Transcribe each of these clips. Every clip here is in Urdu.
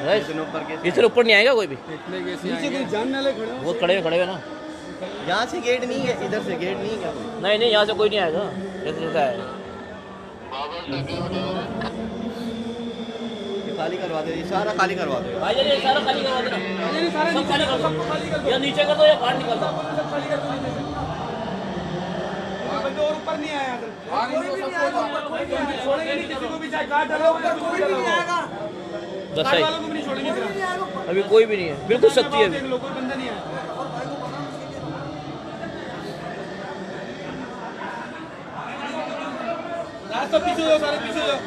اس سے اوپر نہیں آئے گا کوئی بھی. وہ کھڑے ہوئے نا. یہاں سے گیٹ نہیں ہے, ادھر سے گیٹ نہیں ہے. نہیں یہاں سے کوئی نہیں آئے گا. جیسے آئے گا خالی کروا دے, سارا خالی کروا دے. سارا خالی کروا دینا, سب خالی کر دو. یا نیچے کر دو یا باہر نکل دو. اور اوپر نہیں آیا, کوئی بھی نہیں آئے گا, چھوڑیں گے نہیں کسی کو بھی, چاہے کاٹ ڈالو, کوئی بھی نہیں آئے گا. کاٹ والوں کو بھی نہیں چھوڑیں گے. ابھی کوئی بھی نہیں ہے, بالکل سختی ہے. ابھی کوئی بندہ نہیں آیا. راستہ پیچھے جاؤ, سارے پیچھے جاؤ.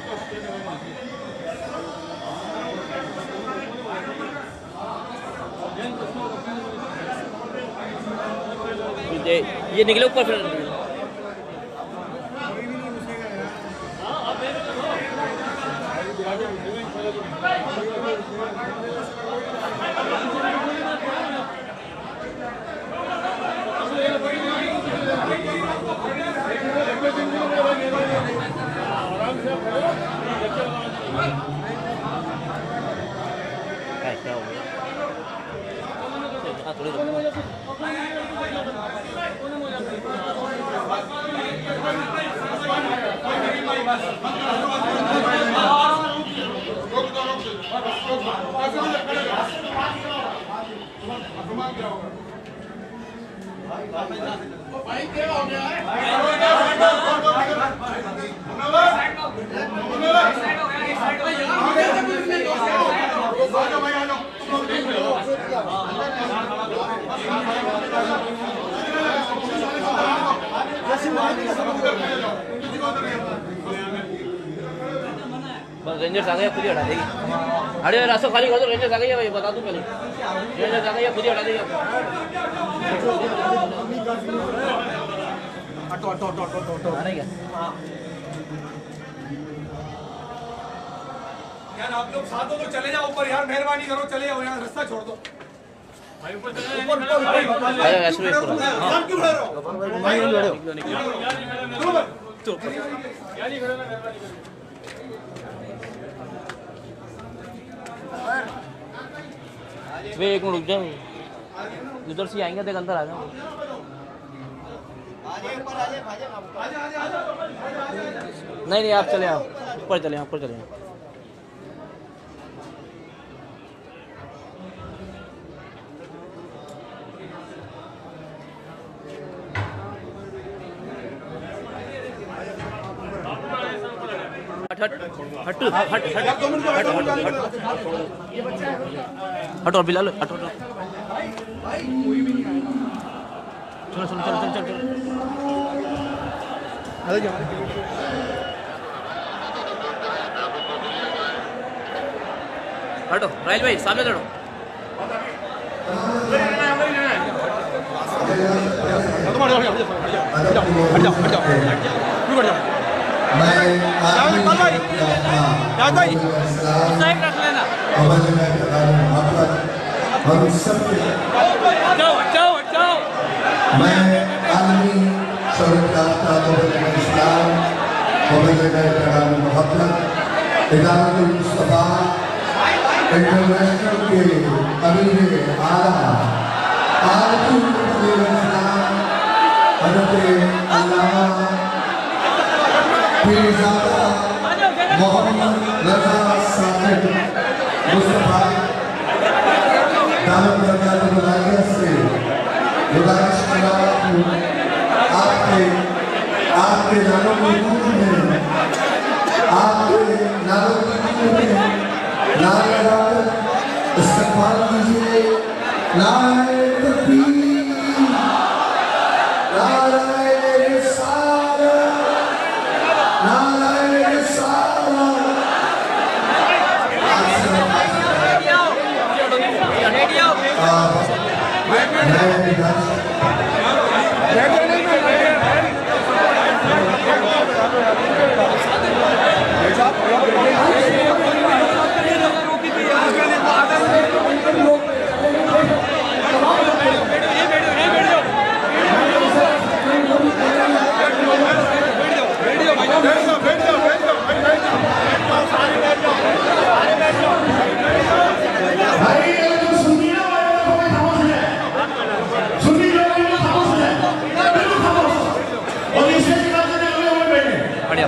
یہ نکلے اوپر پھر. رینجرس آ گئے, خود ہی ہٹا دے گی. ارے راستہ خالی کر دو, رینجرس آ گئی ہے, بتا دوں پہلے. رینجرس آ گئی ہے, خود ہی ہٹا دے گی. یار آپ لوگ ساتھ ہو تو چلے جاؤ اوپر یار, مہربانی کرو چلے جاؤ یار, راستہ چھوڑ دو. ایک منٹ رک جاؤ, ادھر سے آئیں گے دیکھ اندر آ جاؤ. نہیں آپ چلے آؤ, اوپر چلے, اوپر چلے. ہٹو بلال, ہٹو. چلو چلو چلو چلو چلو. ہٹو راہل بھائی, سامنے لڑو. انٹرنیشنل کے امیر اعلیٰ حضرت علامہ پیرزادہ محمد رضا صاحب مصطفیٰ دامت برکات العالیہ سے گزارش کرتا ہوں, آپ کے نالوں میں دودھ میں, آپ کے نالوں میں دودھ میں نعرہ لگا کر استقبال کیجئے. نعرہ تکبیر, نعرہ رسالت, نعرہ رسالت. بڑھیا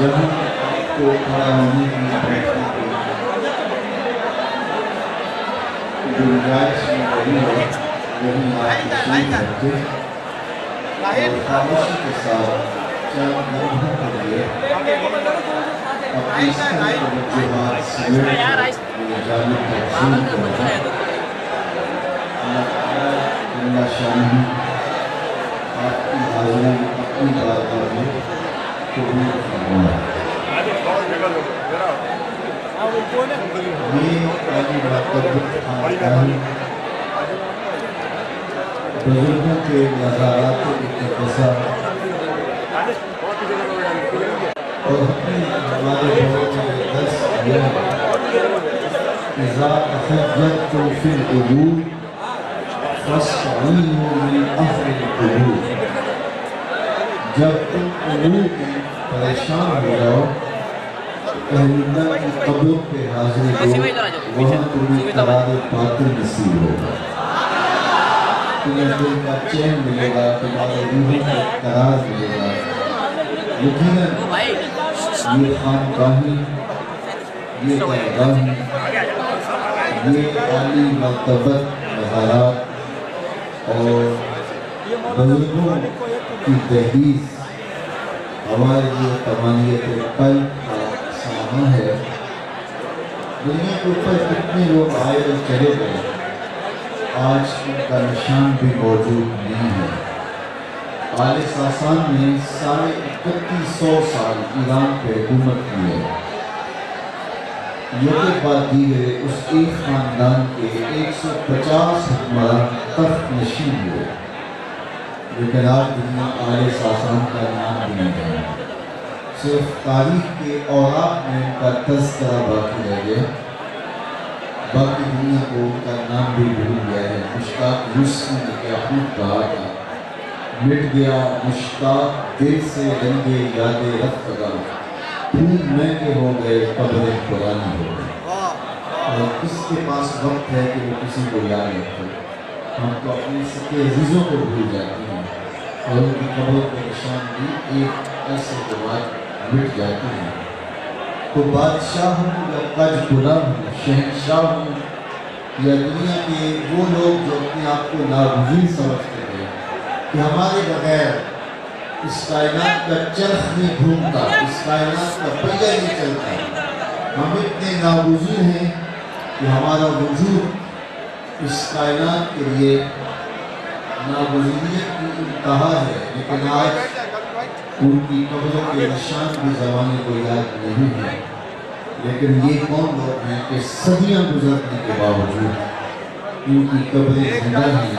جہاں کو کھڑا ہونے کی گنجائش میں وہی ہے وہی آپ تشریف رکھے اور خاموشی کے ساتھ چند لمحوں کے لیے اپنی ساری توجہات سمیٹ میری جانب تقسیم کریں۔ اللہ شاہی آپ کی حاضری اپنی بارگاہ میں قبول فرمائے۔ یہ پہلی مرتبہ خاندان بزرگوں کے نظارات کو اتفاق اور اپنی ہمارے بہت میں درس دیا اذا تخجلتم فی القبور فاستعینوا من اہل القبور، جب تم امور میں پریشان ہو جاؤ اہل اللہ کی قبر پہ حاضر ہو، وہاں تمہیں قرار باطن نصیب ہوگا، تمہیں دل کا چین ملے گا، تمہارے روح کو قرار ملے گا۔ یقیناً یہ خانقاہیں، یہ درگاہیں، یہ عالی مرتبت مزارات اور بزرگوں کی تحریز ہمارے لیے تمانیت قلب کا سامان ہے۔ دنیا کے اوپر کتنے لوگ آئے اور چلے گئے، آج ان کا نشان بھی موجود نہیں ہے۔ آل ساسان نے 3150 سال ایران پہ حکومت کی ہے۔ یہ بات دیگرے اس ایک خاندان کے 150 حکمران تخت نشین ہوئے، لیکن آج دنیا آل ساسان کا نام بھی نہیں جانا، صرف تاریخ کے اوراق میں ان کا تذکرہ باقی رہ گیا، باقی دنیا کو ان کا نام بھی بھول گیا ہے۔ مشتاق یوسفی نے کیا خوب کہا تھا، مٹ گیا مشتاق دل سے رنگے یاد رفتگاں، پھول مہنگے ہو گئے قبریں پرانی ہو گئی۔ اور کس کے پاس وقت ہے کہ وہ کسی کو یاد رکھے؟ ہم تو اپنے سکے عزیزوں کو بھول جاتے ہیں اور ان کی قبر کے نشان بھی ایک عرصے کے بعد مٹ جاتے ہیں۔ تو بادشاہ ہوں یا تاج غلام ہوں، شہنشاہ ہوں یا دنیا کے وہ لوگ جو اپنے آپ کو ناگزیر سمجھتے ہیں کہ ہمارے بغیر اس کائنات کا چرخ نہیں گھومتا، اس کائنات کا پہیہ نہیں چلتا، ہم اتنے ناگزیر ہیں کہ ہمارا وجود اس کائنات کے لیے ناگزیریت کی انتہا ہے، لیکن آج ان کی قبروں کے نشان بھی زمانے کو یاد نہیں ہے۔ لیکن یہ کون لوگ ہیں کہ صدیاں گزرنے کے باوجود ان کی قبریں زندہ ہیں۔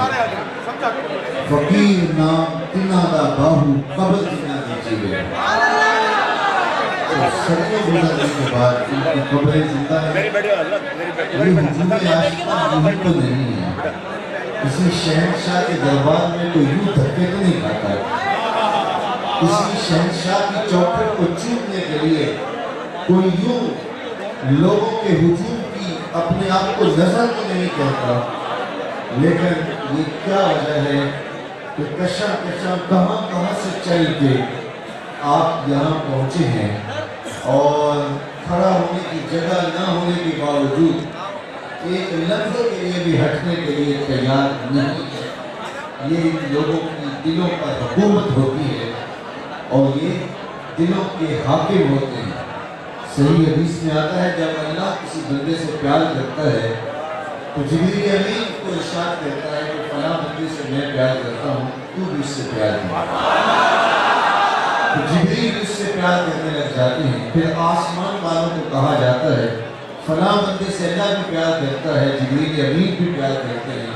فقیر نام تنہا باہو قبر تنہا دیجیے، صدیاں گزرنے کے بعد ان کی قبریں زندہ ہیں۔ یہ حجوم عاشقان یوں تو نہیں ہے، کسی شہنشاہ کے دربار میں کوئی یوں دھکے تو نہیں کھاتا ہے، کسی شہنشاہ کی چوکھٹ کو چومنے کے لیے کوئی یوں لوگوں کے ہجوم کی اپنے آپ کو نظر تو نہیں کرتا۔ لیکن یہ کیا وجہ ہے کہ کشاں کشاں کہاں سے چل کے آپ یہاں پہنچے ہیں اور کھڑا ہونے کی جگہ نہ ہونے کے باوجود ایک لمحے کے لیے بھی ہٹنے کے لیے تیار نہیں ہے۔ یہ ان لوگوں کی دلوں پر حکومت ہوتی ہے اور یہ دلوں کے حاکم ہوتے ہیں۔ صحیح حدیث میں آتا ہے جب اللہ کسی بندے سے پیار کرتا ہے تو جبریل امین کو ارشاد کرتا ہے کہ فلاں بندے سے میں پیار کرتا ہوں، تو بھی اس سے پیار کرتا ہے۔ تو جبریل اس سے پیار کرنے لگ جاتے ہیں، پھر آسمان والوں کو کہا جاتا ہے فلاں بندے سے اللہ بھی پیار کرتا ہے، جبریل امین بھی پیار کرتے ہیں،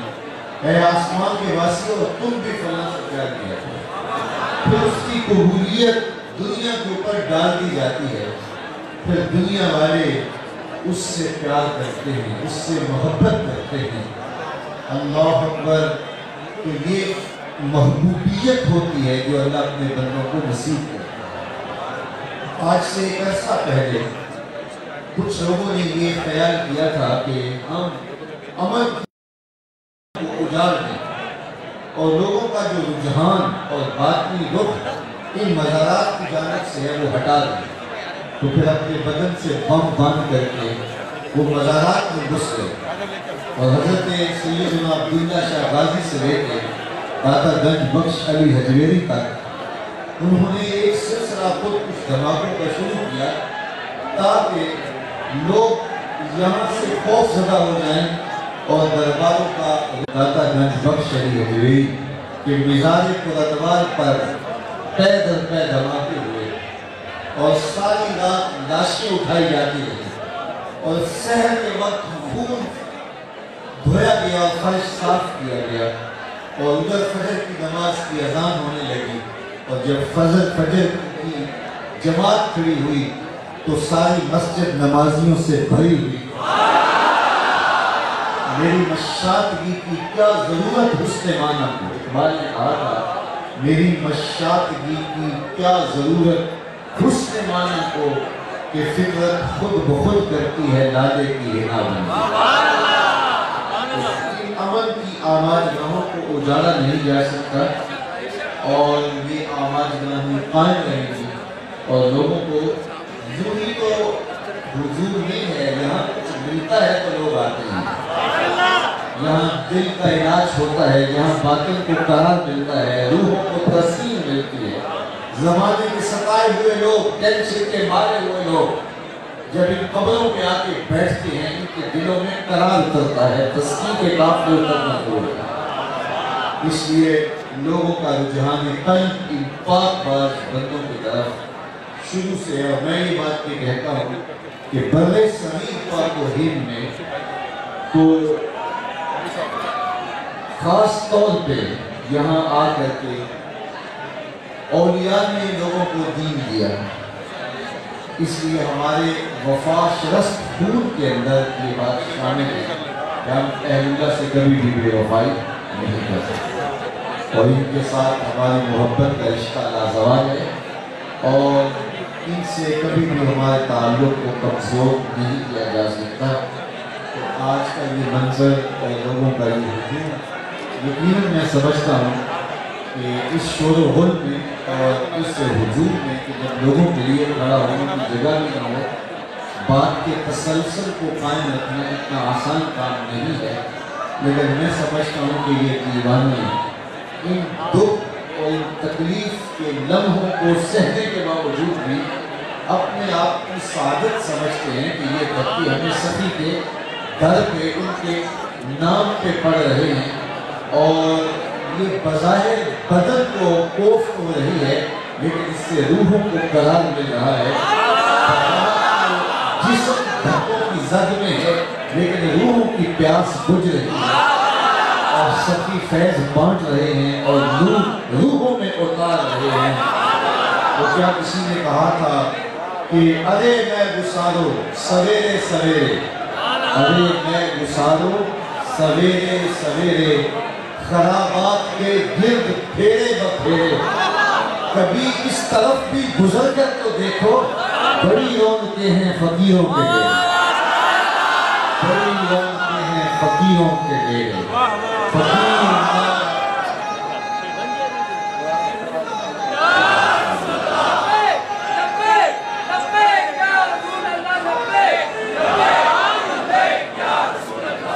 اے آسمان کے واسطے تم بھی فلاں سے پیار کیا کرو۔ پھر اس کی قبولیت دنیا کے اوپر ڈال دی جاتی ہے، پھر دنیا والے اس سے پیار کرتے ہیں، اس سے محبت کرتے ہیں۔ اللہ اکبر! تو یہ محبوبیت ہوتی ہے جو اللہ اپنے بندوں کو نصیب کرتا ہے۔ آج سے ایک عرصہ پہلے کچھ لوگوں نے یہ خیال کیا تھا کہ ہم امن کو اجاڑ دیں اور لوگوں کا جو رجحان اور باطنی رخ ان مزارات کی جانب سے ہے وہ ہٹا دیں۔ تو پھر اپنے بدن سے بم باندھ کر کے وہ مزارات میں گھس گئے اور حضرت سیدنا عبداللہ شاہ غازی سے لے کے داتا گنج بخش علی حجویری تک انہوں نے ایک سلسلہ خود کچھ دھماکوں کا شروع کیا تاکہ لوگ یہاں سے خوف زدہ ہو جائیں اور درباروں کا داتا گنج بخش علی حجویری کے مزار پراتوار پر پے در پے دھماکے ہوئے اور ساری رات لاشیں اٹھائی جاتی رہی اور سحر کے وقت خون دھویا گیا اور فرش صاف کیا گیا اور ادھر فجر کی نماز کی اذان ہونے لگی اور جب فجر کی جماعت کھڑی ہوئی تو ساری مسجد نمازیوں سے بھری ہوئی. میری مشاطگی کی کیا ضرورت حسن معنی کو, اقبال نے کہا تھا میری مشاطگی کی کیا ضرورت حسن معنی کو کہ فطرت خود بخود کرتی ہے لالے کی حنا بن. عمل کی آماج گاہوں کو اجالا نہیں جا سکتا اور یہ آماج گاہیں قائم رہیں گی اور لوگوں کو یوں ہی تو حضور نہیں ہے, یہاں کچھ ملتا ہے تو لوگ آتے ہیں, یہاں دل کا علاج ہوتا ہے, یہاں باطن کو قرار ملتا ہے, روحوں کو تسکین ملتی ہے. زمانے کے ستائے ہوئے لوگ, ٹینشن کے مارے ہوئے لوگ جب ان قبروں میں آ کے بیٹھتے ہیں ان کے دلوں میں قرار اترتا ہے, تسکین کے قافلے اترنا شروع ہوتا ہے. اس لیے لوگوں کا رجحان قلب ان پاک باز بندوں کی طرف شروع سے ہے. اور میں یہ بات یہ کہتا ہوں کہ برِ صغیر پاک و ہند میں تو خاص طور پہ یہاں آ کر کے اولیاء نے لوگوں کو دین دیا, اس لیے ہمارے وفا شرست خون کے اندر یہ بات شامل ہے کہ ہم اہل اللہ سے کبھی بھی بے وفائی نہیں کر سکتے اور ان کے ساتھ ہماری محبت کا رشتہ لازوال ہے اور ان سے کبھی بھی ہمارے تعلق کو کمزور نہیں کیا جا سکتا. تو آج کا یہ منظر اور لوگوں کا یہ ہجوم یقیناً میں سمجھتا ہوں کہ اس شور و غل میں اور اس حضور میں کہ جب لوگوں کے لیے کھڑا ہونے کی جگہ بھی نہ ہو, بات کے تسلسل کو قائم رکھنا اتنا آسان کام نہیں ہے. لیکن میں سمجھتا ہوں کہ یہ دیوانے ان دکھ اور ان تکلیف کے لمحوں کو سہنے کے باوجود بھی اپنے آپ کی سعادت سمجھتے ہیں کہ یہ بھکتی ہمیں سخی کے در پہ ان کے نام پہ پڑھ رہے ہیں اور یہ بظاہر بدن کو کوفت ہو رہی ہے لیکن اس سے روحوں کو قرار مل رہا ہے. جسم دھکوں کی زد میں ہے لیکن روحوں کی پیاس بجھ رہی ہے اور سخی فیض بانٹ رہے ہیں اور روحوں میں اتار رہے ہیں. تو کیا کسی نے کہا تھا کہ ارے میں گسارو سویرے سویرے, ارے میں گسارو سویرے سویرے, خرابات کے گرد پھیرے بپھیرے, کبھی اس طرف بھی گزر کر تو دیکھو, بڑی رونقیں ہیں فقیروں کے ڈیرے, بڑی رونقیں ہیں فقیروں کے ڈیرے.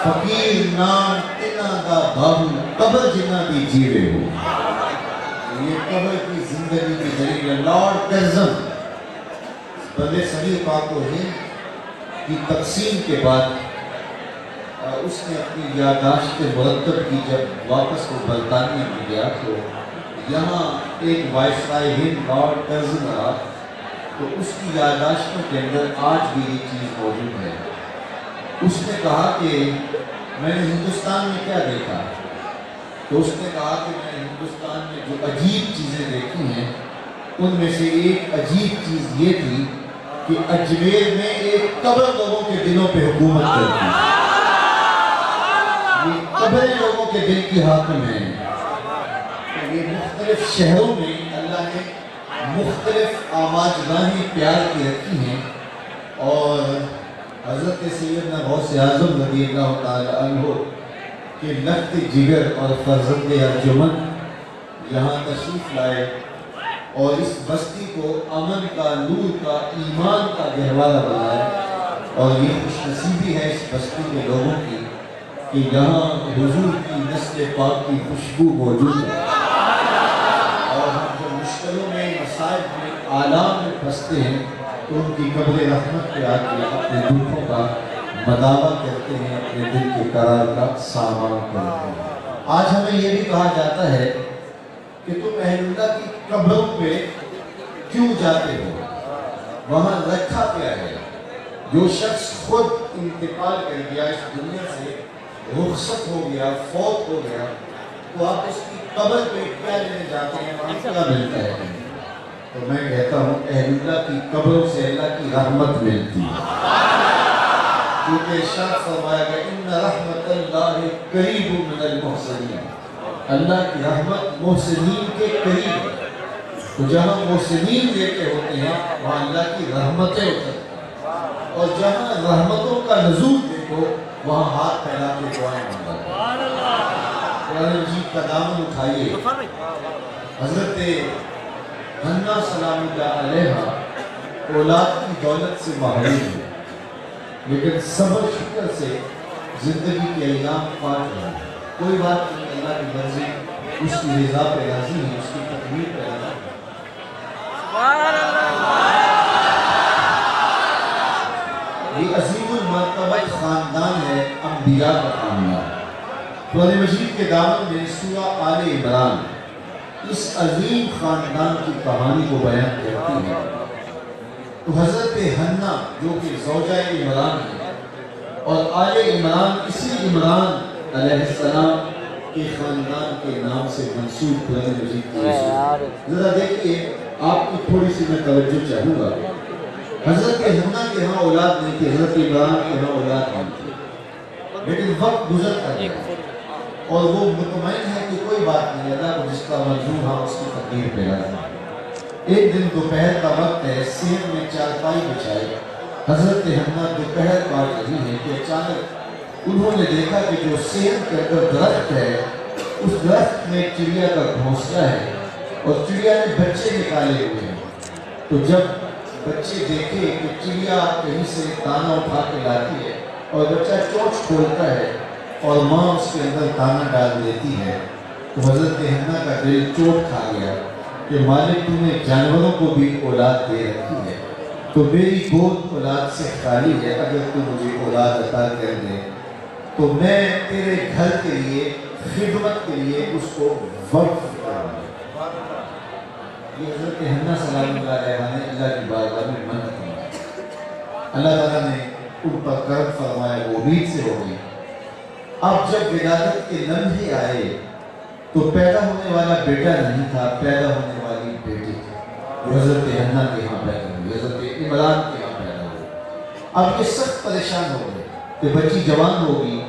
فقیر نام دا بابو قبر جنہ دی جیوے ہو. یہ قبر کی زندگی کی دلیل ہے. لارڈ کرزن برِ صغیر پاک و ہند کی تقسیم کے بعد اس نے اپنی یادداشت مرتب کی. جب واپس وہ برطانیہ میں گیا تو یہاں ایک وائسرائے ہند لارڈ کرزن رہا, تو اس کی یادداشتوں کے اندر آج بھی یہ چیز موجود ہے. اس نے کہا کہ میں نے ہندوستان میں کیا دیکھا, تو اس نے کہا کہ میں نے ہندوستان میں جو عجیب چیزیں دیکھی ہیں ان میں سے ایک عجیب چیز یہ تھی کہ اجمیر میں ایک قبر لوگوں کے دلوں پہ حکومت کرتی ہے. یہ قبریں لوگوں کے دل کی حاکم ہیں. یہ مختلف شہروں میں اللہ نے مختلف آماج گاہیں پیار کی رکھی ہیں اور حضرت سیدنا غوث اعظم رضی اللہ تعالی عنہ کے لخت جگر اور فرزند ارجمند یہاں تشریف لائے اور اس بستی کو امن کا، نور کا، ایمان کا گہوارہ بنایا۔ اور یہ خوش نصیبی ہے اس بستی کے لوگوں کی کہ یہاں حضور کی نسل پاک کی خوشبو موجود ہے، اور ہم جو مشکلوں میں، مصائب میں، آلام میں پھنستے ہیں تو ان کی قبر رحمت پہ آ کے اپنے دکھوں کا مداوع کرتے ہیں، اپنے دل کے قرار کا سامان کرتے ہیں۔ آج ہمیں یہ بھی کہا جاتا ہے کہ تم اہل اللہ کی قبروں پہ کیوں جاتے ہو، وہاں رکھا کیا ہے؟ جو شخص خود انتقال کر گیا، اس دنیا سے رخصت ہو گیا، فوت ہو گیا، تو آپ اس کی قبر پہ کیا لینے جاتے ہیں، وہاں کیا ملتا ہے؟ تو میں کہتا ہوں اہل اللہ کی قبروں سے اللہ کی رحمت ملتی ہے، کیونکہ ارشاد فرمایا گیا ان رحمت اللہ قریب من المحسنین، اللہ کی رحمت محسنین کے قریب ہے۔ تو جہاں محسنین دیتے ہوتے ہیں وہاں اللہ کی رحمتیں اترتی ہیں، اور جہاں رحمتوں کا نزول دیکھو وہاں ہاتھ پھیلا کے دعائیں مانگو۔ قرآن مجید کا دامن اٹھائیے۔ حضرت حنہ سلام اللہ علیہ اولاد کی دولت سے محروم ہے، لیکن صبر شکر سے زندگی کے ایام کاٹ رہے ہیں۔ کوئی بات نہیں، اللہ کی مرضی، اس کی رضا پہ راضی ہے، اس کی تقدیر پہ راضی ہے۔ یہ عظیم المرتبہ خاندان ہے، انبیاء کا خاندان۔ قرآن مجید کے دامن میں سورہ آل عمران اس عظیم خاندان کی کہانی کو بیان کرتی ہے۔ تو حضرت حنہ جو کہ زوجہ عمران ہے، اور آل عمران اسی عمران علیہ السلام کے خاندان کے نام سے منسوب قرآن مجید کی ہے۔ ذرا دیکھیے، آپ کی تھوڑی سی میں توجہ چاہوں گا۔ حضرت حنہ کے ہاں اولاد نہیں تھی، حضرت عمران کے ہاں اولاد نہیں تھی، لیکن وقت گزرتا ہے اور وہ مطمئن ہے کہ کوئی بات نہیں، اللہ کو جس کا منظور ہاں اس کی تقدیر پہ راضی ہے۔ ایک دن دوپہر کا وقت ہے، صحن میں چارپائی بچھائی، حضرت حنہ دوپہر کاٹ رہی ہے کہ اچانک انہوں نے دیکھا کہ جو صحن کے اندر درخت ہے، اس درخت میں چڑیا کا گھونسلہ ہے اور چڑیا نے بچے نکالے ہوئے ہیں۔ تو جب بچے دیکھے کہ چڑیا کہیں سے دانہ اٹھا کے لاتی ہے اور بچہ چونچ کھولتا ہے اور ماں اس کے اندر دانہ ڈال دیتی ہے، تو حضرت حنہ کا دل چوٹ کھا گیا کہ مالک تم نے جانوروں کو بھی اولاد دے رکھی ہے، تو میری گود اولاد سے خالی ہے، اگر تو مجھے اولاد عطا کر دے تو میں تیرے گھر کے لیے، خدمت کے لیے اس کو وقف کروں گا۔ یہ حضرت حنہ سلام اللہ علیہ نے اللہ کی بارگاہ میں منت کی، اللہ تعالیٰ نے ان پر کرم فرمایا، وہ امید سے ہو گئی۔ اب جب ولادت کے لمحے آئے تو پیدا ہونے والا بیٹا نہیں تھا، پیدا ہونے والی بیٹی تھی، جو حضرت حنہ کے ہاں پیدا ہوئی، حضرت عمران کے ہاں پیدا ہوئی۔ اب یہ سخت پریشان ہو گئے کہ بچی جوان ہوگی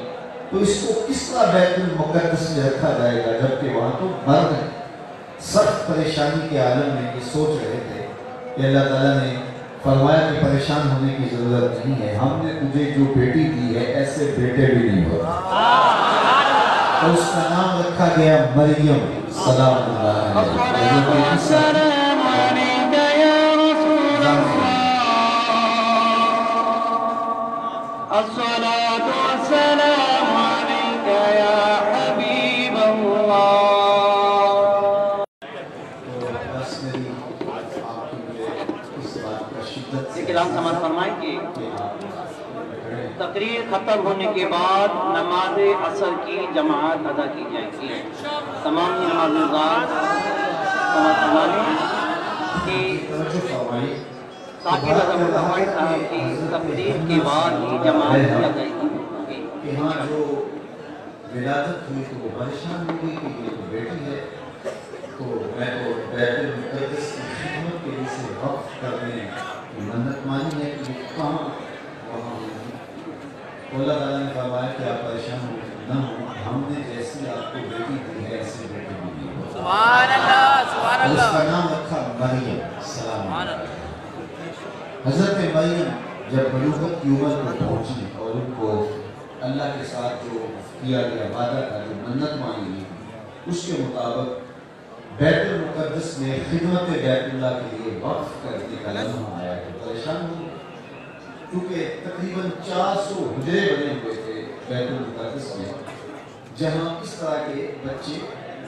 تو اس کو کس طرح بیت المقدس میں رکھا جائے گا، جبکہ وہاں تو مرد ہے۔ سخت پریشانی کے عالم میں یہ سوچ رہے تھے کہ اللہ تعالیٰ نے فرمایا کہ پریشان ہونے کی ضرورت نہیں ہے، ہم نے تجھے جو بیٹی دی ہے ایسے بیٹے بھی نہیں ہوتے، اور اس کا نام رکھا گیا مریم سلام اللہ علیہ۔ سمجھ فرمائیں کہ تقریر ختم ہونے کے بعد نماز عصر کی جماعت ادا کی جائے گی۔ تمام نمازگزار سمجھ فرمائیں کہ ساکر اعظم الرحمن صاحب کی تقریر کے بعد ہی جماعت ادا جائے گی۔ یہاں جو ولادت ہوئی تو وہ پریشان ہو گئی کہ یہ تو بیٹی ہے، تو میں تو بیت المقدس کی خدمت کے لیے سے وقف کرنے منت مانی ہے کہ کہاں وہاں اللہ تعالیٰ نے فرمایا کہ آپ پریشان نہ ہوں، ہم نے جیسی آپ کو بیٹی دی ہے ایسے بیٹی بھی دی ہے۔ سبحان اللہ، سبحان اللہ۔ اس کا نام رکھا مریم سلام اللہ۔ حضرت مریم جب بلوغت کی عمر کو پہنچی اور ان کو اللہ کے ساتھ جو کیا گیا وعدہ تھا، جو منت مانی گئی، اس کے مطابق بیت المقدس میں خدمت بیت اللہ کے لیے وقف کرنے کا لمحہ آیا تو پریشان ہوئے، کیونکہ تقریباً 400 حجرے بنے ہوئے تھے بیت المقدس میں، جہاں اس طرح کے بچے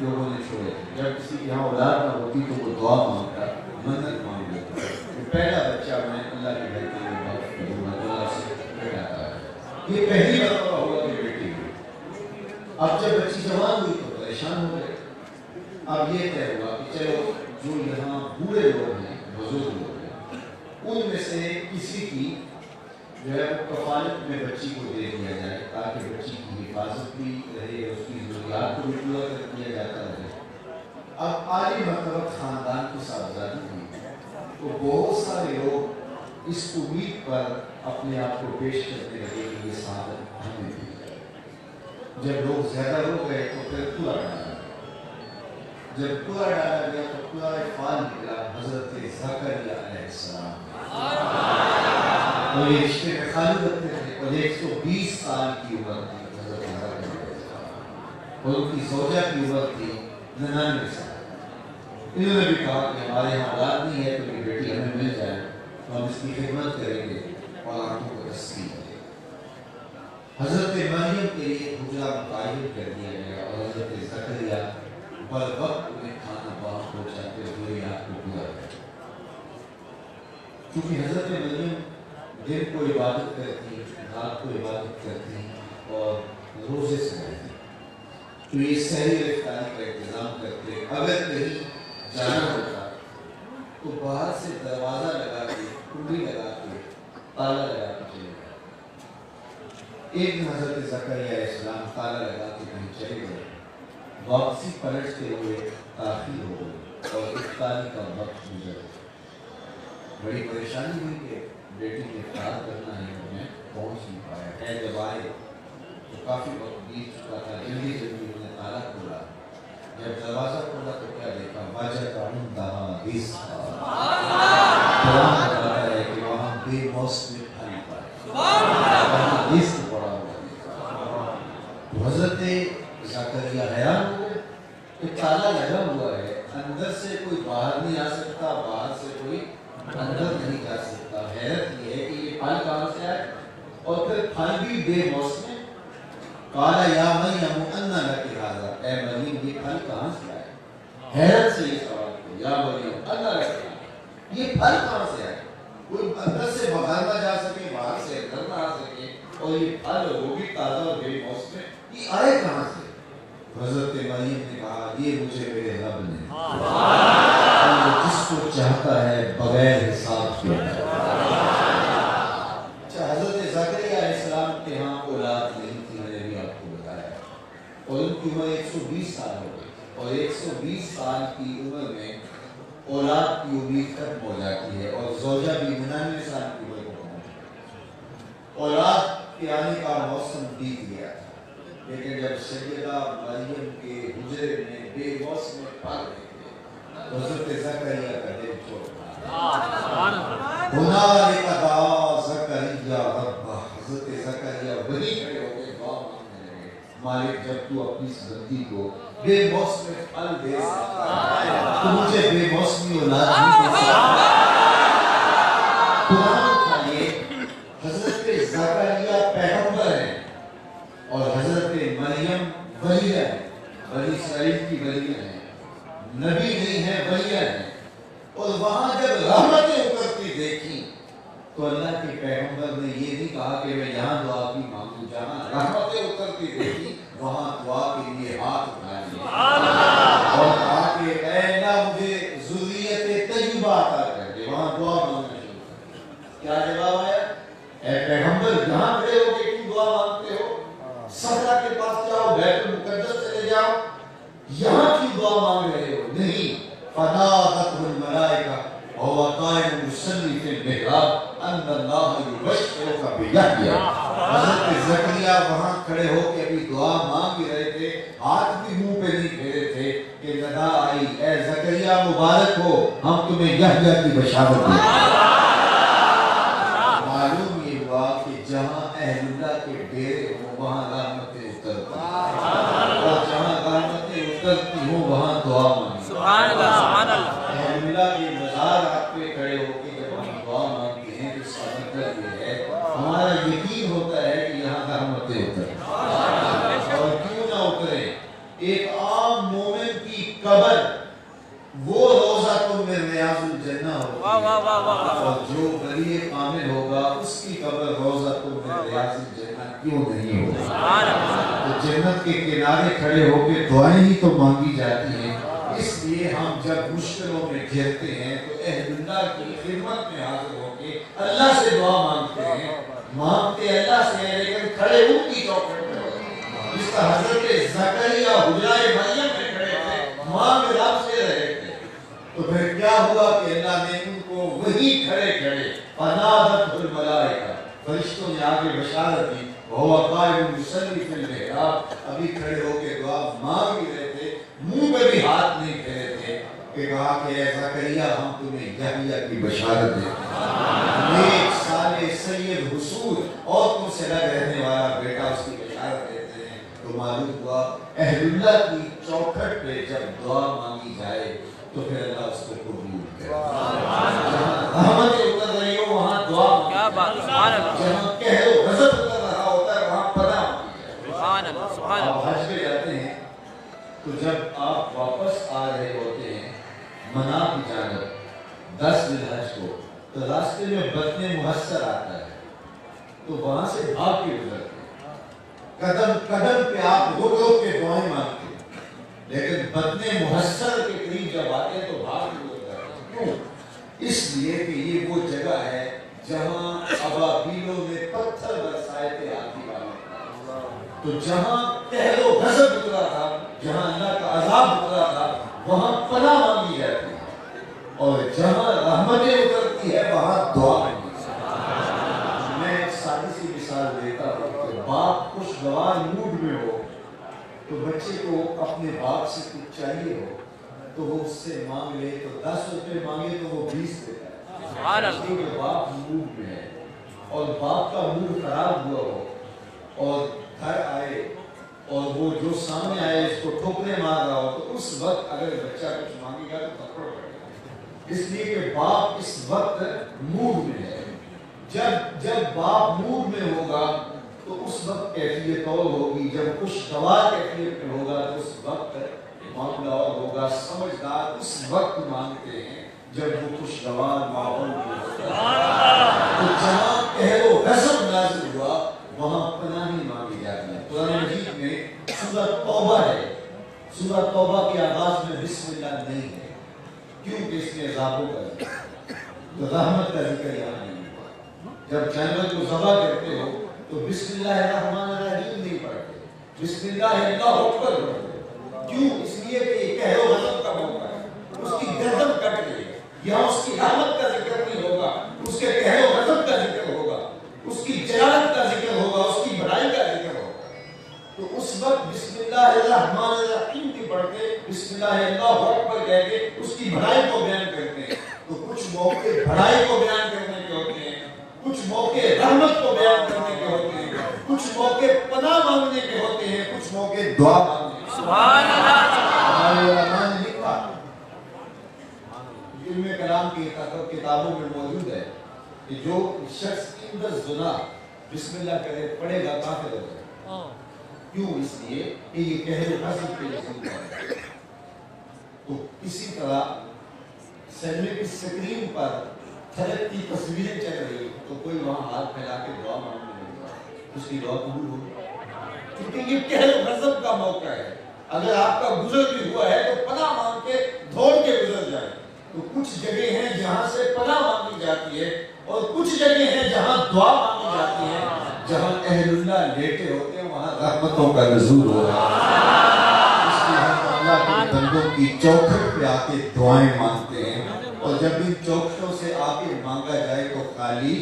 لوگوں نے چھوڑے تھے۔ جب کسی کے یہاں اولاد نہ ہوتی تو وہ دعا مانگتا، منت مانگ لیتا کہ پہلا بچہ میں اللہ کے گھر کے لیے وقف کروں گا، اللہ سے بیٹھاتا ہے۔ یہ پہلی مرتبہ ہوا کہ بیٹی ہوئی۔ اب جب بچی جوان ہوئی تو پریشان ہو گئے۔ اب یہ طے ہوا کہ چلو جو یہاں بوڑھے لوگ ہیں، بزرگ لوگ ہیں، ان میں سے کسی کی جو ہے وہ کفالت میں بچی کو دے دیا جائے تاکہ بچی کی حفاظت بھی رہے، اس کی ضروریات کو بھی پورا کر دیا جاتا رہے۔ اب عالی مرتبہ خاندان کی صاحبزادی ہوئی تو بہت سارے لوگ اس امید پر اپنے آپ کو پیش کرنے لگے کہ یہ سعادت ہمیں دی جائے۔ جب لوگ زیادہ ہو گئے تو پھر پورا ڈالا گیا۔ جب پورا ڈالا گیا تو پورا فال نکلا حضرت زکریا علیہ السلام، اور یہ رشتے میں خالی رکھتے تھے، اور 120 سال کی عمر تھی حضرت زکریا علیہ السلام، اور ان کی زوجہ کی عمر تھی 99 سال۔ انہوں نے بھی کہا کہ ہمارے یہاں اولاد نہیں ہے تو یہ بیٹی ہمیں مل جائے تو ہم اس کی خدمت کریں گے اور آنکھوں کو تسکین دیں گے۔ حضرت مریم کے لیے حجرہ متعین کر دیا گیا اور حضرت زکریا بروقت انہیں کھانا باہر پہنچاتے ہوئے آپ کو پورا کیا۔ کیونکہ حضرت مریم دن کو عبادت کرتی، رات کو عبادت کرتی اور روزے سے رہتی، تو یہ سحری افطاری کا انتظام کرتے۔ اگر کہیں جانا ہوتا تو باہر سے دروازہ لگا کے، کنڈی لگا کے، تالا لگا کے چلے گئے۔ ایک دن حضرت زکریا علیہ السلام تالا لگا کے کہیں چلے گئے، واپسی پلٹتے ہوئے تاخیر ہو گئی اور افطاری کا وقت گزر گیا۔ بڑی پریشانی ہوئی کہ بیٹی نے افطار کرنا ہے، میں پہنچ نہیں پایا ہے۔ جب آئے تو کافی وقت بیت چکا تھا، جلدی جلدی انہوں نے تالا کھولا۔ جب دروازہ کھولا تو کیا دیکھا؟ وجد عندها رزقا۔ قرآن بتاتا ہے کہ وہاں بے موسم پھل پائے، وہاں رزق پڑا ہوا دیکھا۔ تو حضرت زکریا حیران ہو گئے کہ تالا لگا ہوا ہے، اندر سے کوئی باہر نہیں آ سکتا، باہر سے کوئی اندر نہیں جا سکتا۔ حیرت یہ ہے کہ یہ پھل کہاں سے آئے، اور پھر پھل بھی بے موسم۔ قال یا مریم انا لک ھذا، اے مریم یہ پھل کہاں سے آئے؟ حیرت سے یہ سوال کیا، یا مریم انا لک، یہ پھل کہاں سے آئے؟ کوئی اندر سے باہر نہ جا سکے، باہر سے اندر نہ آ سکے، اور یہ پھل وہ بھی تازہ اور بے موسم، یہ آئے کہاں سے؟ حضرت مریم نے کہا یہ مجھے میرے رب نے، اور جس کو چاہتا ہے بغیر حساب کے۔ حضرت زکریا علیہ السلام کے ہاں اولاد نہیں تھی، میں نے بھی آپ کو بتایا، اور ان کی عمر 120 سال ہو گئی، اور 120 سال کی عمر میں اولاد کی امید ختم ہو جاتی ہے، اور زوجہ بھی 99 سال کی عمر کو پہنچ گئی۔ اولاد کے آنے کا موسم بیت گیا تھا، لیکن جب سیدہ مریم کے حجرے میں بے موسم پھل نکلے، حضرت زکریا کا دل چھوڑ گیا۔ ہنالک دعا زکریا ربہ، حضرت زکریا وہی کھڑے ہو کے دعا مانگنے لگے، مالک جب تو اپنی اس بندی کو بے موسم پھل دے سکتا ہے تو مجھے بے موسمی اولاد نہیں دے سکتا۔ قرآن کا یہ حضرت زکریا پیغمبر ہیں اور حضرت مریم ولیہ ہے، بنی اسرائیل کی ولیہ ہے، نبی نہیں ہے ولیہ ہے۔ اور وہاں جب رحمتیں اترتی دیکھی تو اللہ کے پیغمبر نے یہ نہیں کہا کہ میں یہاں دعا کی مانگوں، جہاں رحمتیں اترتی دیکھی وہاں دعا کے لیے ہاتھ اٹھا لیے اور کہا کہ اے اللہ مجھے ذریت طیبہ عطا کر دے، وہاں دعا مانگنا شروع کر۔ کیا جواب آیا؟ اے پیغمبر یہاں کھڑے ہو کے کیوں دعا مانگتے ہو؟ صحرا کے پاس جاؤ، بیت المقدس چلے جاؤ، یہاں کیوں دعا مانگ رہے ہو؟ نہیں، فنادته الملائکہ وهو قائم يصلي في المحراب ان اللہ یبشرک بیحییٰ۔ حضرت زکریا وہاں کھڑے ہو کے ابھی دعا مانگ ہی رہے تھے، ہاتھ بھی منہ پہ نہیں پھیرے تھے کہ ندا آئی، اے زکریا مبارک ہو، ہم تمہیں یحییٰ کی بشارت دیں۔ معلوم یہ ہوا کہ جہاں اہل اللہ کے ڈیرے ہوں وہاں رحمتیں اترتی، اور جہاں رحمتیں اترتی ہوں وہاں دعا مانگی۔ جو ولی کامل ہوگا اس کی قبر روضۃ من ریاض الجنہ کیوں نہیں ہوگا؟ تو جنت کے کنارے کھڑے ہو کے دعائیں ہی تو مانگی جاتی ہیں. اس لیے ہم جب مشکلوں میں گھرتے ہیں تو اہل اللہ کی خدمت میں حاضر ہو کے اللہ سے دعا مانگتے ہیں. مانگتے اللہ سے ہیں لیکن کھڑے ان کی چوکھٹ میں ہوتے ہیں. جس کا حضرت زکریا حجرہ مریم میں کھڑے تھے, مانگ رب سے رہے تھے, تو پھر کیا ہوا کہ اللہ نے ان کو وہی کھڑے کھڑے فنادت الملائکہ, فرشتوں نے آگے بشارت دی, وہ قائم یصلی فی المحراب, ابھی کھڑے ہو کے دعا مانگ ہی رہے تھے, منہ پہ بھی ہاتھ نہیں پھیرے تھے کہ کہا کہ اے زکریا ہم تمہیں یحییٰ کی بشارت دیتے ہیں, نیک صالح سید حصول اور تم سے لگ رہنے والا بیٹا, اس کی بشارت دیتے ہیں. تو معلوم ہوا اہل اللہ کی چوکھٹ پہ جب دعا مانگی جائے تو پھر اللہ اس کو قبول کرے. رحمت اتر رہی ہو وہاں دعا, کیا بات, سبحان اللہ, جہاں قہر و غضب اتر رہا ہوتا ہے وہاں پناہ مانگی جائے. سبحان اللہ, سبحان اللہ. آپ حج پہ جاتے ہیں تو جب آپ واپس آ رہے ہوتے ہیں منا کی جانب 10 ذی الحج کو, تو راستے میں بطن محسر آتا ہے, تو وہاں سے بھاگ کے گزرتے ہیں. قدم قدم پہ آپ رک رک کے دعائیں مانگتے ہیں, لیکن بطن محسر کے قریب جب آتے ہیں تو بھاگ کے گزرتے ہیں. کیوں؟ اس لیے کہ یہ وہ جگہ ہے جہاں ابابیلوں نے پتھر برسائے تھے آدھی والوں, تو جہاں قہر و غضب اترا تھا, جہاں اللہ کا عذاب اترا تھا, وہاں پناہ مانگی جاتی ہے, اور جہاں رحمتیں اترتی ہے وہاں دعا مانگی جاتی ہے. میں ایک سادی سی مثال دیتا ہوں کہ باپ خوشگوار موڈ میں ہو تو بچے کو اپنے باپ سے کچھ چاہیے ہو تو وہ اس سے مانگ لے, تو 10 روپے مانگے تو وہ 20 دیتا ہے. سبحان اللہ. کیونکہ باپ موڈ میں ہے, اور باپ کا موڈ خراب ہوا ہو اور گھر آئے اور وہ جو سامنے آئے اس کو ٹھوکرے مار رہا ہو, تو اس وقت اگر بچہ کچھ مانگے گا تو تھپڑ پڑے گا. اس لیے کہ باپ اس وقت موڈ میں ہے. جب باپ موڈ میں ہوگا تو اس وقت کیفیت اور ہوگی, جب خوشگوار کیفیت میں ہوگا تو اس وقت معاملہ اور ہوگا. سمجھدار اس وقت مانگتے ہیں جب وہ خوشگوار ماحول میں ہوتا ہے. تو جہاں قہر و غضب نازل ہوا وہاں پناہی مانگی جاتی ہے. قرآن مجید میں سورہ توبہ ہے, سورہ توبہ کے آغاز میں بسم اللہ نہیں ہے, کیونکہ اس میں عذابوں کا ذکر, تو رحمت کا ذکر یہاں نہیں ہوا. جب جانور کو ذبح کرتے ہو تو بسم اللہ الرحمن الرحیم نہیں پڑھتے, بسم اللہ اللہ اکبر پڑھتے. کیوں؟ اس لیے کہ یہ قہر و غضب کا موقع ہے, اس کی گردن کٹ گئی, یہاں اس کی رحمت کا ذکر نہیں ہوگا, اس کے قہر و غضب کا ذکر ہوگا, اس کی جلالت کا ذکر ہوگا, اس کی بڑائی کا ذکر ہوگا. تو اس وقت بسم اللہ الرحمن الرحیم کی پڑھتے, بسم اللہ اللہ اکبر کہہ کے اس کی بڑائی کو بیان کرتے ہیں. تو کچھ موقع بڑائی کو بیان کرنے کے ہوتے ہیں, کچھ موقع رحمت کو بیان کرنے کے ہوتے ہیں, کچھ موقع پناہ مانگنے کے ہوتے ہیں, کچھ موقع دعا مانگنے کے. سبحان اللہ. ہمارے علماء نے لکھا, علم کلام کی کتابوں میں موجود ہے کہ جو شخص عند الزنا بسم اللہ کرے پڑھے گا کافر ہو جائے. کیوں؟ اس لیے کہ یہ قہر و غضب کے نزول ہے. تو اسی طرح سینما کی سکرین پر تھلکتی تصویریں چل رہی تو کوئی وہاں ہاتھ پھیلا کے دعا مانگنے لگے گا, اس کی دعا قبول ہوگی, کیونکہ یہ قہر و غضب کا موقع ہے. اگر آپ کا گزر بھی ہوا ہے تو پناہ مانگ کے دوڑ کے گزر جائے. تو کچھ جگہ ہیں جہاں سے پناہ مانگی جاتی ہے, اور کچھ جگہ ہیں جہاں دعا مانگی جاتی ہے. جہاں اہل اللہ لیٹے ہوتے ہیں وہاں رحمتوں کا نزول ہو رہا ہے. اس لیے ہم اللہ کے بندوں کی چوکھٹ پہ آ کے دعائیں مانگتے ہیں, اور جب ان چوکھٹوں سے آ کے مانگا جائے تو خالی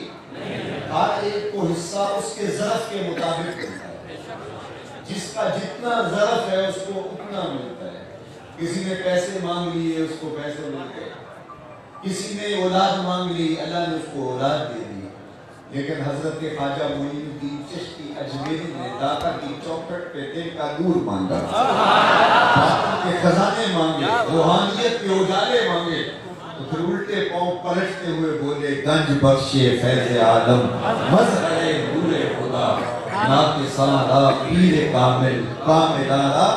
ہر ایک کو حصہ اس کے ظرف کے مطابق ملتا ہے. جس کا جتنا ظرف ہے اس کو اتنا ملتا ہے. کسی نے پیسے مانگ لیے اس کو پیسے ملتے ہیں, کسی نے اولاد مانگ لی اللہ نے اس کو اولاد دے دی. لیکن حضرت خواجہ معین الدین چشتی اجمیری نے داتا کی چوکھٹ پہ دل کا نور مانگا, باطن کے خزانے مانگے, روحانیت کے اجالے مانگے. تو پھر الٹے پاؤں پلٹتے ہوئے بولے گنج بخشے فیض عالم مظہر نور خدا ناک سارا پیر کامل کاملارا.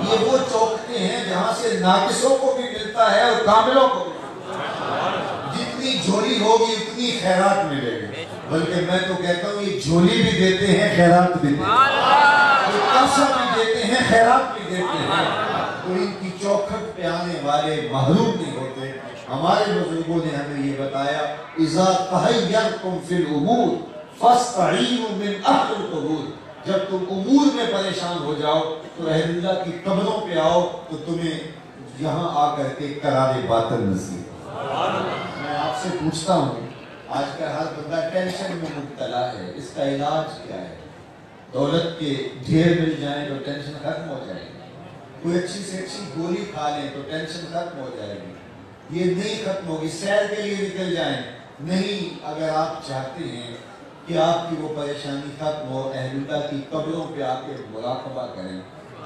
یہ وہ چوکھٹیں ہیں جہاں سے ناقصوں کو بھی ملتا ہے اور کاملوں کو بھی. جتنی جھولی ہوگی اتنی خیرات ملے گی. بلکہ میں تو کہتا ہوں یہ جھولی بھی دیتے ہیں خیرات بھی دیتے ہیں, پیسہ بھی دیتے ہیں خیرات بھی دیتے ہیں. تو ان کی چوکھٹ پہ آنے والے محروم نہیں ہوتے. ہمارے بزرگوں نے ہمیں یہ بتایا اذا تحیرتم فی الامور فاستعینوا من اہل القبور. جب تم امور میں پریشان ہو جاؤ تو اہل اللہ کی قبروں پہ آؤ تو تمہیں یہاں آ کر کے قرار باطن نصیب. میں آپ سے پوچھتا ہوں, آج کا ہر بندہ ٹینشن میں مبتلا ہے, اس کا علاج کیا ہے؟ دولت کے ڈھیر مل جائیں تو ٹینشن ختم ہو جائے گی, کوئی اچھی سے اچھی گولی کھا لیں تو ٹینشن ختم ہو جائے گی. یہ نہیں ختم ہوگی. سیر کے لیے نکل جائیں نہیں, اگر آپ چاہتے ہیں کہ آپ کی وہ پریشانی ختم ہو, اہل اللہ کی قبروں پہ آ کے مراقبہ کریں,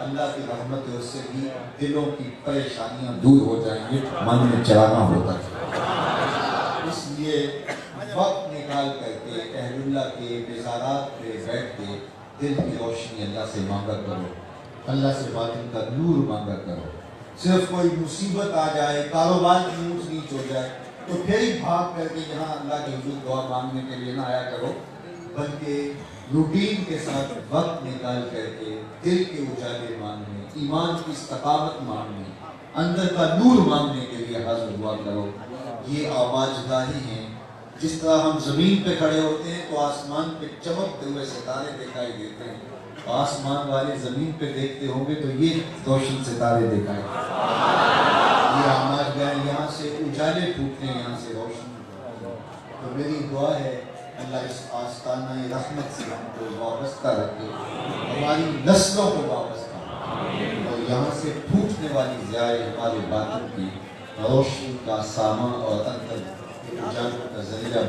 اللہ کی رحمت اس سے بھی دلوں کی پریشانیاں دور ہو جائیں گی. من میں چلانا ہوتا ہے, اس لیے وقت نکال کر کے اہل اللہ کے مزارات پہ بیٹھ کے دل کی روشنی اللہ سے مانگا کرو, اللہ سے باطن کا نور مانگا کرو. صرف کوئی مصیبت آ جائے, کاروبار کی اونچ نیچ ہو جائے تو پھر ہی بھاگ کر کے یہاں اللہ کے حضور دعا مانگنے کے لیے نہ آیا کرو, بلکہ روٹین کے ساتھ وقت نکال کر کے دل کے اجالے مانگنے, ایمان کی استقامت مانگنے, اندر کا نور مانگنے کے لیے حاضر ہوا کرو. یہ آواز ہیں. جس طرح ہم زمین پہ کھڑے ہوتے ہیں تو آسمان پہ چمکتے ہوئے ستارے دکھائی دیتے ہیں, آسمان والے زمین پہ دیکھتے ہوں گے تو یہ روشن ستارے دکھائی دیتے ہیں. یہ آواز گئے, یہاں سے اجالے پھوٹتے ہیں, یہاں سے روشن. تو میری دعا ہے اللہ اس آستانہ رحمت سے ہم کو وابستہ رکھے, ہماری نسلوں کو وابستہ رکھے, اور یہاں سے پھوٹنے والی ضیائع ہمارے باطن کی روشنی کا سامان اور اندر اجالوں کا ذریعہ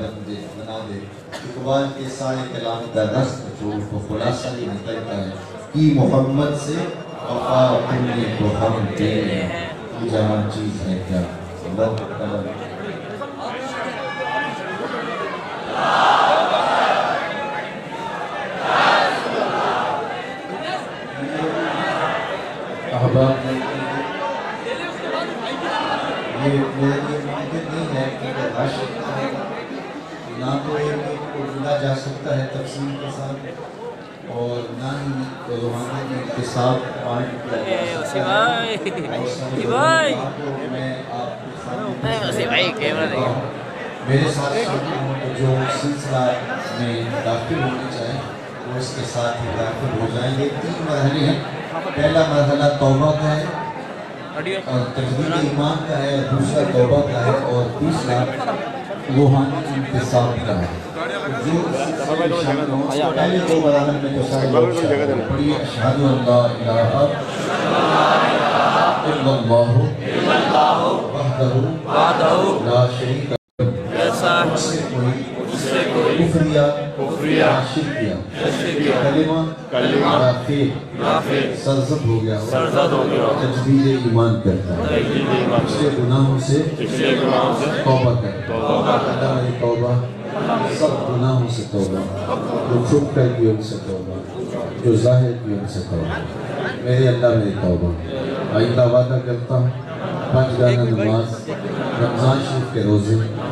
بنا دے. اقبال کے سارے کلام کا رس جو خلاصہ ہی نکلتا ہے کہ محمد سے وفا کرنے کو ہم تیرے, یہ جہاں چیز ہے کیا. اللہ تعالیٰ احباب, یہ میرے لیے ممکن نہیں ہے کہ عاشق نہ تو بولا جا سکتا ہے تفصیل کے ساتھ, اور نہ ہی روحانی اقتصاد پوائنٹ کیا جا سکتا ہے. میں آپ کے سامنے میرے ساتھ جو سلسلہ میں داخل ہونے چاہیں وہ اس کے ساتھ ہی داخل ہو جائیں. یہ 3 مرحلے ہیں. پہلا مرحلہ توبہ کا ہے, اور تجدید ایمان کا ہے, دوسرا توبہ کا ہے, اور تیسرا روحانی انتصاب کا ہے. جو پہلے 2 مراحل میں جو سارے لوگ پڑھیے اشہد ان لا الہ الا اللہ وحدہ لا شریک لہ سے کوئی کفریہ شرکیہ کلمہ نافع سرزد ہو گیا تجدید ایمان کرتا ہے, پچھلے گناہوں سے توبہ کرتا ہے. اللہ میری توبہ, سب گناہوں سے توبہ, جو چھپ کر کی ان سے توبہ, جو ظاہر کی ان سے توبہ. میرے اللہ میری توبہ. آئندہ وعدہ کرتا ہوں 5 گانا نماز, رمضان شریف کے روزے,